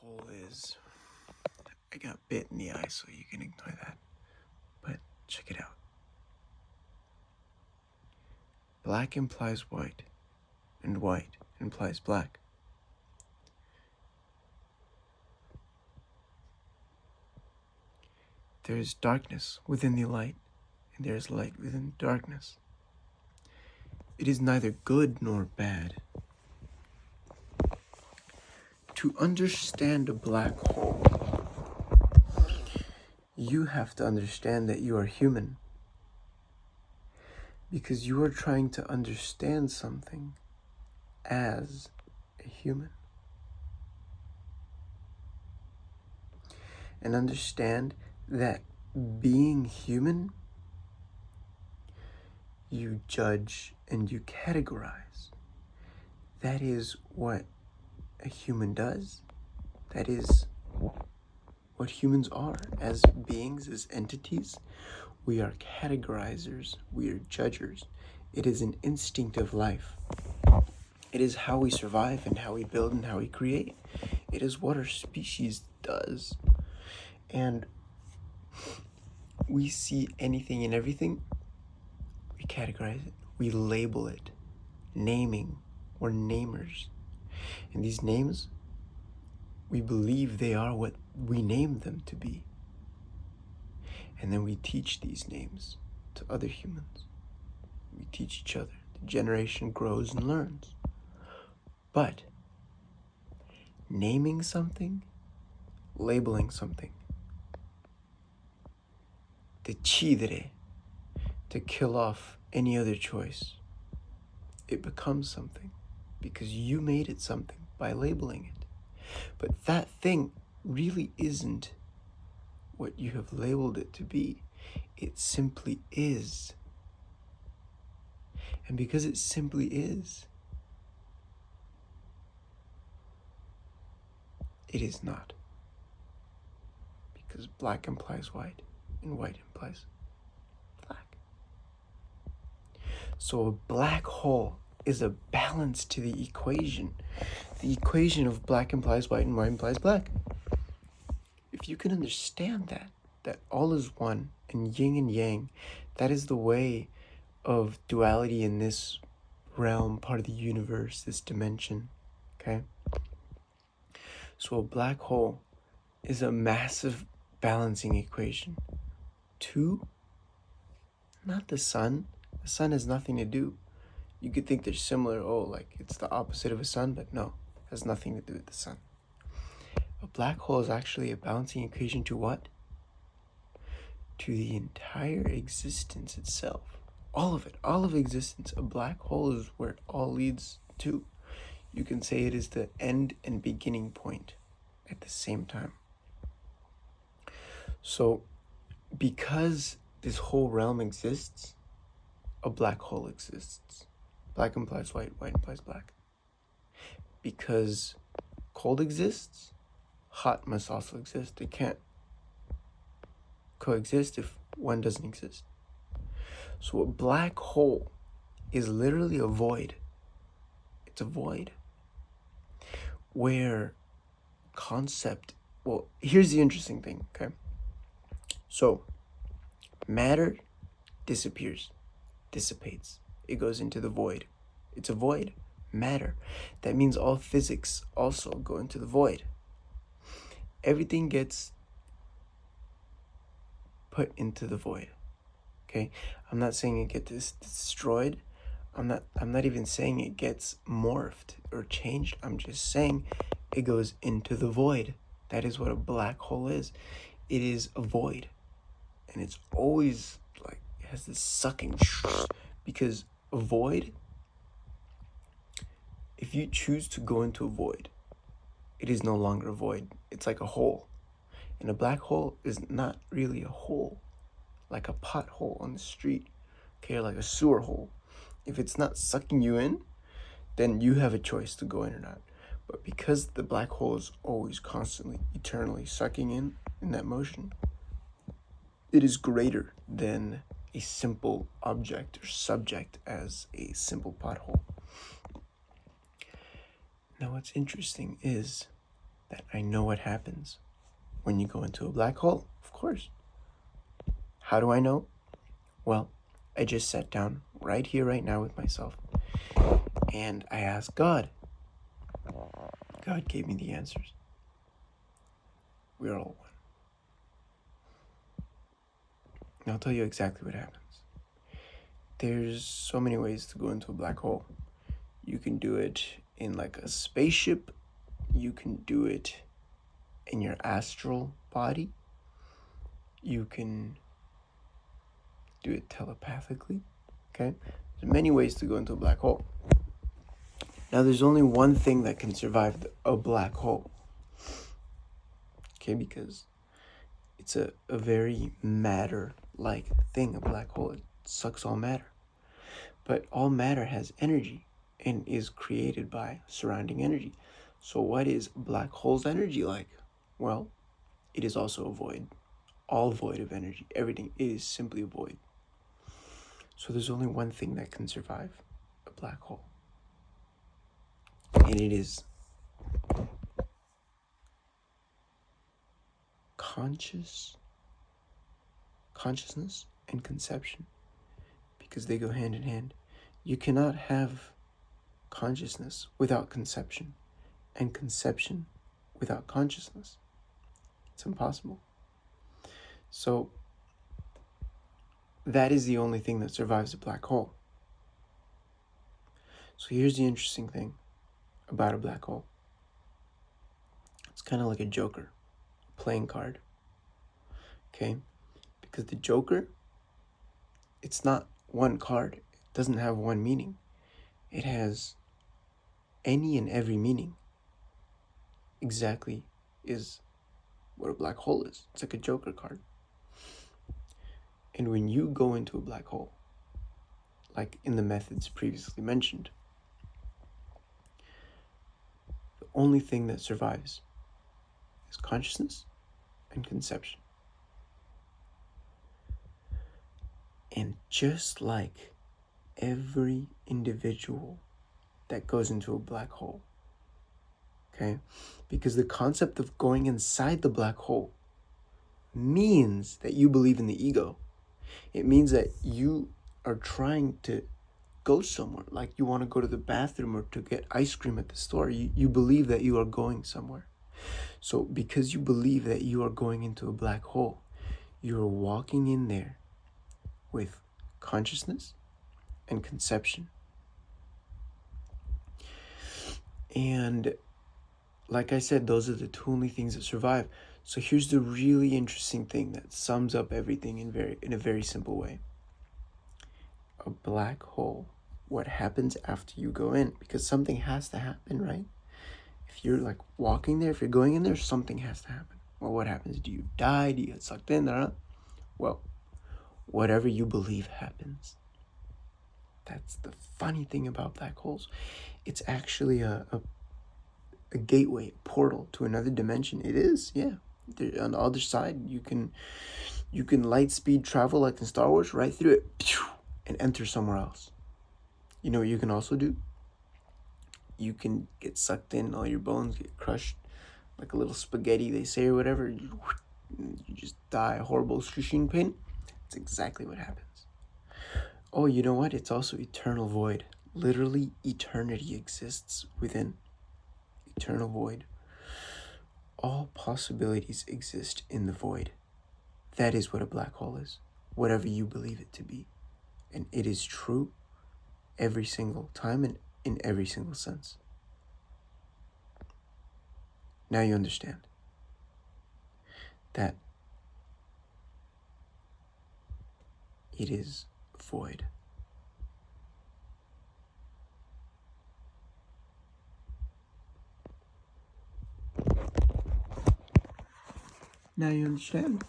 hole is. I got bit in the eye, so you can ignore that. But check it out. Black implies white, and white implies black. There is darkness within the light, and there is light within darkness. It is neither good nor bad. To understand a black hole, you have to understand that you are human. Because you are trying to understand something as a human. And understand that being human, you judge and you categorize. That is what a human does. That is what humans are as beings, as entities. We are categorizers. We are judgers. It is an instinct of life. It is how we survive and how we build and how we create. It is what our species does. And we see anything and everything, we categorize it, we label it. Naming, we're namers. And these names, we believe they are what we name them to be. And then we teach these names to other humans. We teach each other. The generation grows and learns. But naming something, labeling something, decidere, to kill off any other choice, it becomes something because you made it something by labeling it. But that thing really isn't what you have labeled it to be. It simply is. And because it simply is, it is not. Because black implies white, and white implies black. So a black hole is a balance to the equation. The equation of black implies white and white implies black. If you can understand that all is one, and yin and yang, that is the way of duality in this realm, part of the universe, this dimension, okay? So a black hole is a massive balancing equation. Two, not the sun. The sun has nothing to do. You could think they're similar, like it's the opposite of a sun, but no, it has nothing to do with the sun. A black hole is actually a balancing equation to what? To the entire existence itself. All of it, all of existence. A black hole is where it all leads to. You can say it is the end and beginning point at the same time. So, because this whole realm exists, a black hole exists. Black implies white, white implies black. Because cold exists, hot must also exist. They can't coexist if one doesn't exist. So a black hole is literally a void. It's a void where here's the interesting thing, okay? So matter disappears, dissipates. It goes into the void. It's a void. Matter. That means all physics also go into the void. Everything gets put into the void. Okay? I'm not saying it gets destroyed. I'm not even saying it gets morphed or changed. I'm just saying it goes into the void. That is what a black hole is. It is a void. And it's always it has this sucking, because a void, if you choose to go into a void, it is no longer a void. It's like a hole. And a black hole is not really a hole, like a pothole on the street, okay, like a sewer hole. If it's not sucking you in, then you have a choice to go in or not. But because the black hole is always constantly, eternally sucking in that motion, it is greater than a simple object or subject as a simple pothole. Now what's interesting is that I know what happens when you go into a black hole, of course. How do I know? Well, I just sat down right here, right now with myself, and I asked God. God gave me the answers. We're all one. And I'll tell you exactly what happens. There's so many ways to go into a black hole. You can do it in like a spaceship. You can do it in your astral body. You can do it telepathically. Okay? There's many ways to go into a black hole. Now, there's only one thing that can survive a black hole. Okay? Because it's a very matter-like thing, a black hole. It sucks all matter. But all matter has energy and is created by surrounding energy. So what is a black hole's energy like? Well, it is also a void. All void of energy. Everything is simply a void. So there's only one thing that can survive a black hole. And it is consciousness and conception, because they go hand in hand. You cannot have consciousness without conception, and conception without consciousness. It's impossible. So that is the only thing that survives a black hole. So here's the interesting thing about a black hole. It's kind of like a joker, playing card. Okay? Because the joker, it's not one card. It doesn't have one meaning. It has any and every meaning. Exactly is what a black hole is. It's like a joker card. And when you go into a black hole, like in the methods previously mentioned, the only thing that survives is consciousness and conception. And just like every individual that goes into a black hole, okay? Because the concept of going inside the black hole means that you believe in the ego. It means that you are trying to go somewhere, like you want to go to the bathroom or to get ice cream at the store. You believe that you are going somewhere. So because you believe that you are going into a black hole, you are walking in there with consciousness and conception. And like I said, those are the two only things that survive. So here's the really interesting thing that sums up everything in a very simple way. A black hole, what happens after you go in? Because something has to happen, right? If you're like walking there, if you're going in there, something has to happen. Well, what happens? Do you die? Do you get sucked in? Well, whatever you believe happens. That's the funny thing about black holes. It's actually a gateway, a portal to another dimension. It is, yeah. On the other side, you can light speed travel like in Star Wars, right through it, and enter somewhere else. You know what you can also do? You can get sucked in, all your bones get crushed like a little spaghetti, they say, or whatever. You just die a horrible excruciating pain. That's exactly what happens. Oh, you know what? It's also eternal void. Literally, eternity exists within. Eternal void. All possibilities exist in the void. That is what a black hole is, whatever you believe it to be. And it is true every single time and in every single sense. Now you understand that it is void. Now you understand.